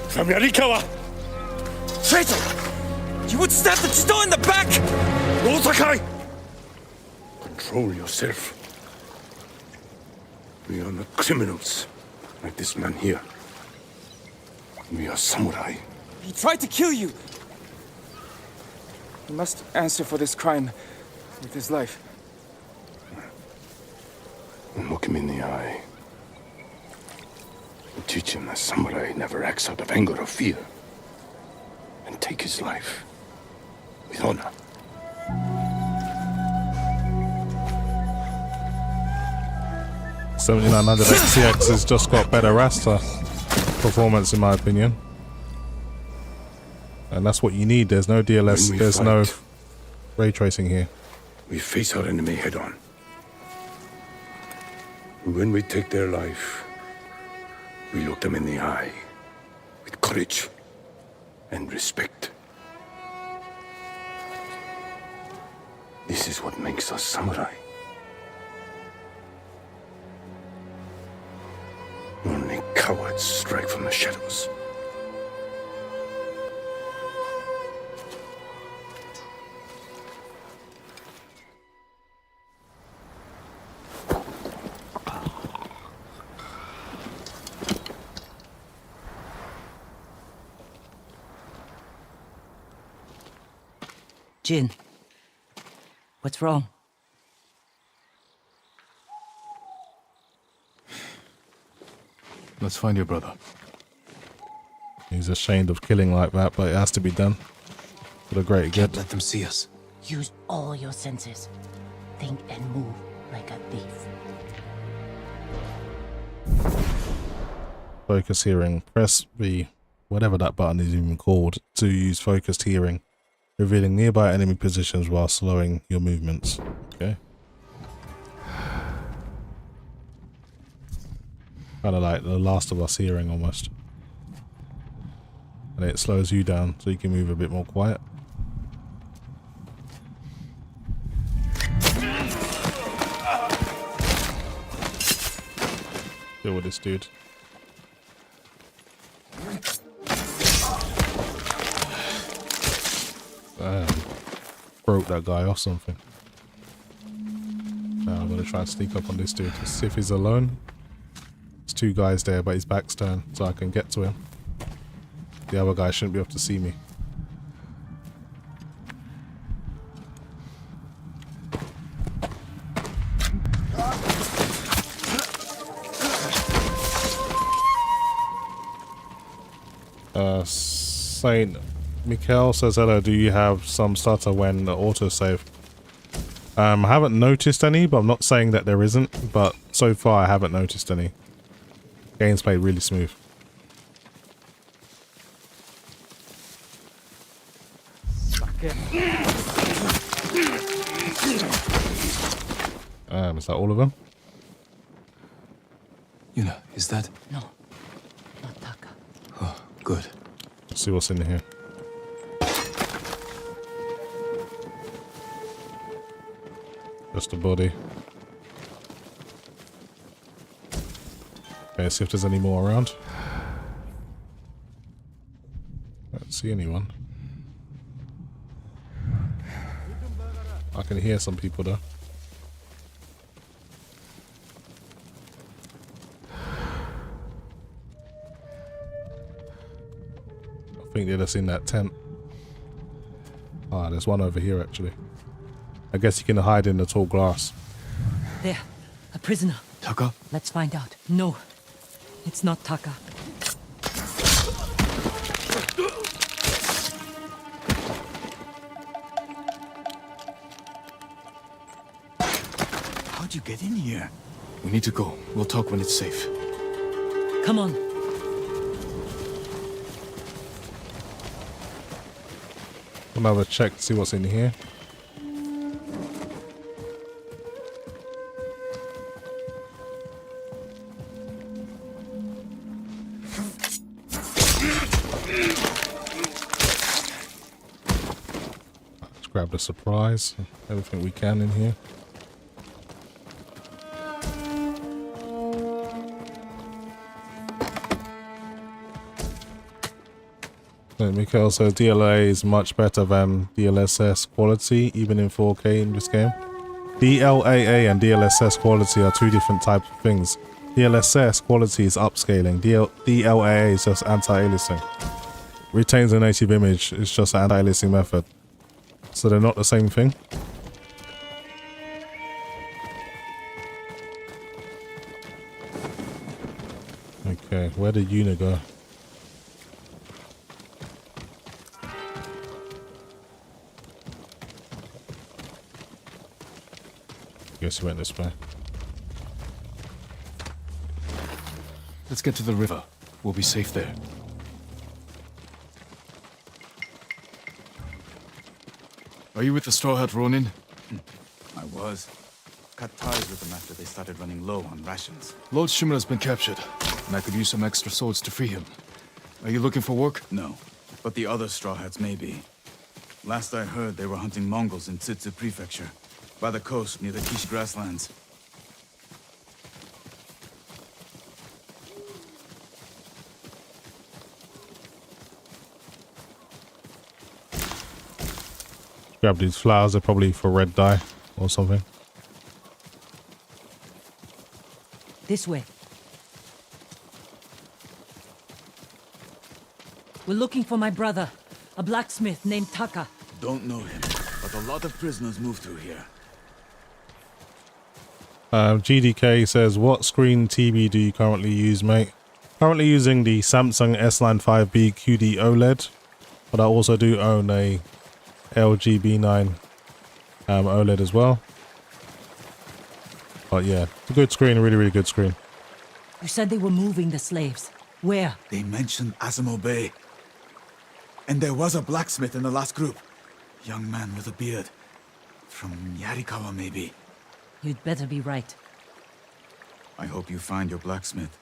From Yarikawa! Traitor! You would stab the Chido in the back! No, Sakai! Control yourself. We are not criminals, like this man here. We are samurai. He tried to kill you! He must answer for this crime with his life. And look him in the eye. And teach him that samurai never acts out of anger or fear. And take his life with honor. $7900 XTX has just got better raster performance in my opinion. And that's what you need. There's no DLSS, there's no ray tracing here. We face our enemy head on. When we take their life, we look them in the eye with courage and respect. This is what makes us samurai. Only cowards strike from the shadows. Jin, what's wrong? Let's find your brother. He's ashamed of killing like that, but it has to be done for the greater good. Let them see us. Use all your senses. Think and move like a thief. Focus hearing. Press the whatever that button is even called to use focused hearing, revealing nearby enemy positions while slowing your movements. Okay. Kind of like the Last of Us hearing almost. And it slows you down so you can move a bit more quiet. Deal with this dude. Broke that guy off something. Now I'm gonna try and sneak up on this dude to see if he's alone. There's two guys there, but his back's turned, so I can get to him. The other guy shouldn't be able to see me. Saint Mikhail says hello, do you have some stutter when the autosave? I haven't noticed any, but I'm not saying that there isn't, but so far I haven't noticed any. Game's played really smooth. Is that all of them? Yuna, is that? No, not Taka. Oh, good. Let's see what's in here. Just a body. Okay, see if there's any more around. I don't see anyone. I can hear some people though. I think they're just in that tent. Ah, there's one over here actually. I guess you can hide in the tall grass. There, a prisoner. Taka? Let's find out. No, it's not Taka. How'd you get in here? We need to go. We'll talk when it's safe. Come on. We'll have a check to see what's in here. Let's grab the supplies. Everything we can in here. Mikhail, so DLAA is much better than DLSS quality, even in 4K in this game. DLAA and DLSS quality are two different types of things. DLSS quality is upscaling. DLAA is just anti-aliasing. Retains a native image, it's just an anti-aliasing method. So they're not the same thing. Okay, where did Yuna go? Guess he went this way. Let's get to the river. We'll be safe there. Are you with the Straw Hat Ronin? I was. Cut ties with them after they started running low on rations. Lord Shimura's been captured, and I could use some extra swords to free him. Are you looking for work? No, but the other Straw Hats may be. Last I heard, they were hunting Mongols in Tsutsu Prefecture, by the coast near the Kishi grasslands. Grab these flowers, they're probably for red dye or something. This way. We're looking for my brother, a blacksmith named Taka. Don't know him, but a lot of prisoners move through here. GDK says, what screen TV do you currently use, mate? Currently using the Samsung S9 5B QD-OLED, but I also do own a LG B9 OLED as well. But yeah, it's a good screen, really, really good screen. You said they were moving the slaves. Where? They mentioned Azamo Bay. And there was a blacksmith in the last group. Young man with a beard. From Yarikawa, maybe. You'd better be right. I hope you find your blacksmith.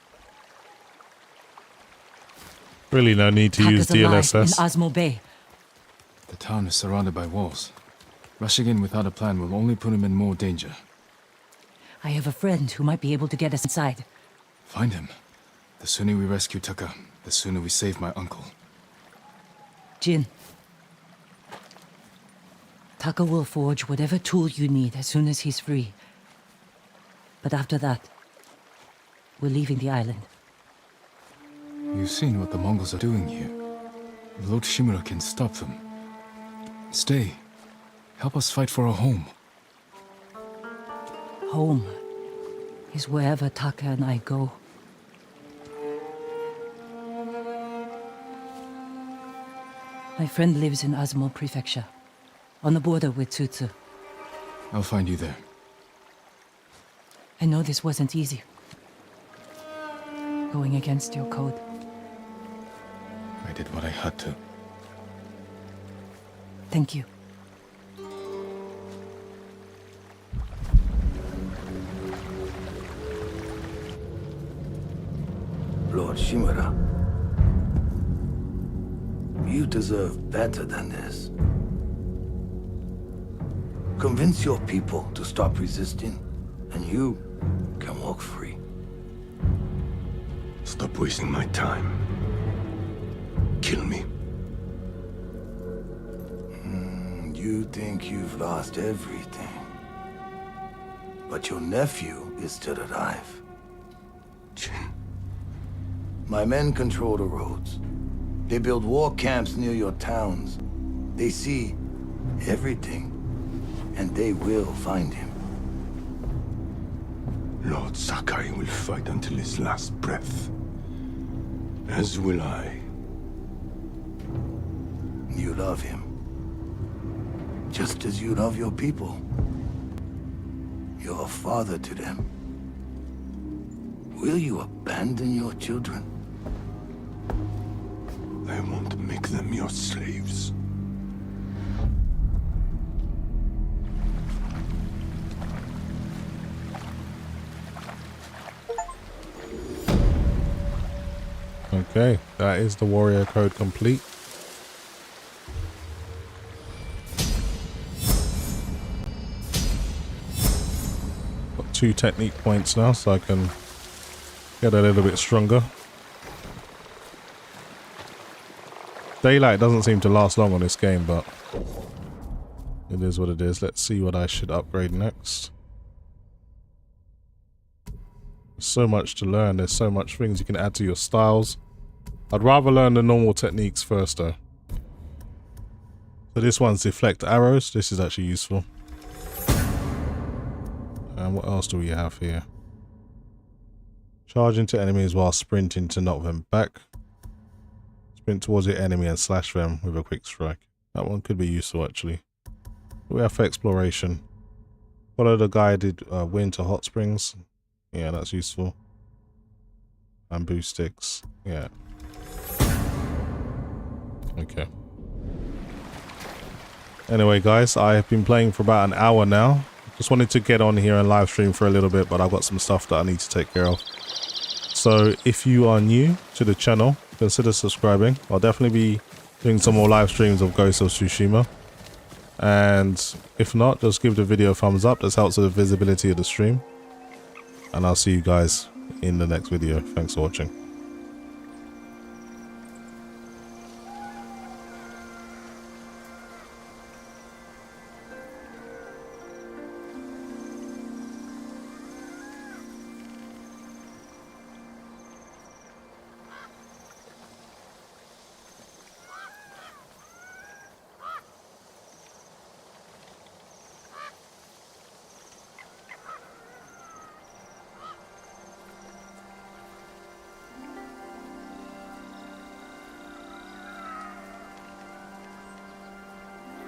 Really no need to use DLSS. In Azamo Bay. The town is surrounded by walls. Rushing in without a plan will only put him in more danger. I have a friend who might be able to get us inside. Find him. The sooner we rescue Taka, the sooner we save my uncle. Jin. Taka will forge whatever tool you need as soon as he's free. But after that, we're leaving the island. You've seen what the Mongols are doing here. Lord Shimura can stop them. Stay. Help us fight for a home. Home is wherever Taka and I go. My friend lives in Azamo Prefecture, on the border with Tsutsu. I'll find you there. I know this wasn't easy. Going against your code. I did what I had to. Thank you. Lord Shimura, you deserve better than this. Convince your people to stop resisting, and you can walk free. Stop wasting my time. Kill me. You think you've lost everything. But your nephew is still alive. My men control the roads. They build war camps near your towns. They see everything, and they will find him. Lord Sakai will fight until his last breath. As will I. You love him. Just as you love your people. You're a father to them. Will you abandon your children? I won't make them your slaves. Okay, that is the warrior code complete. Got 2 technique points now, so I can get a little bit stronger. Daylight doesn't seem to last long on this game, but it is what it is. Let's see what I should upgrade next. There's so much to learn. There's so much things you can add to your styles. I'd rather learn the normal techniques first though. So this one's deflect arrows. This is actually useful. And what else do we have here? Charge into enemies while sprinting to knock them back. Sprint towards your enemy and slash them with a quick strike. That one could be useful actually. We have for exploration. Follow the guided wind to hot springs. Yeah, that's useful. Bamboo sticks. Yeah. Okay. Anyway guys, I have been playing for about an hour now. Just wanted to get on here and live stream for a little bit, but I've got some stuff that I need to take care of. So if you are new to the channel, consider subscribing. I'll definitely be doing some more live streams of Ghost of Tsushima. And if not, just give the video a thumbs up. This helps with the visibility of the stream. And I'll see you guys in the next video. Thanks for watching.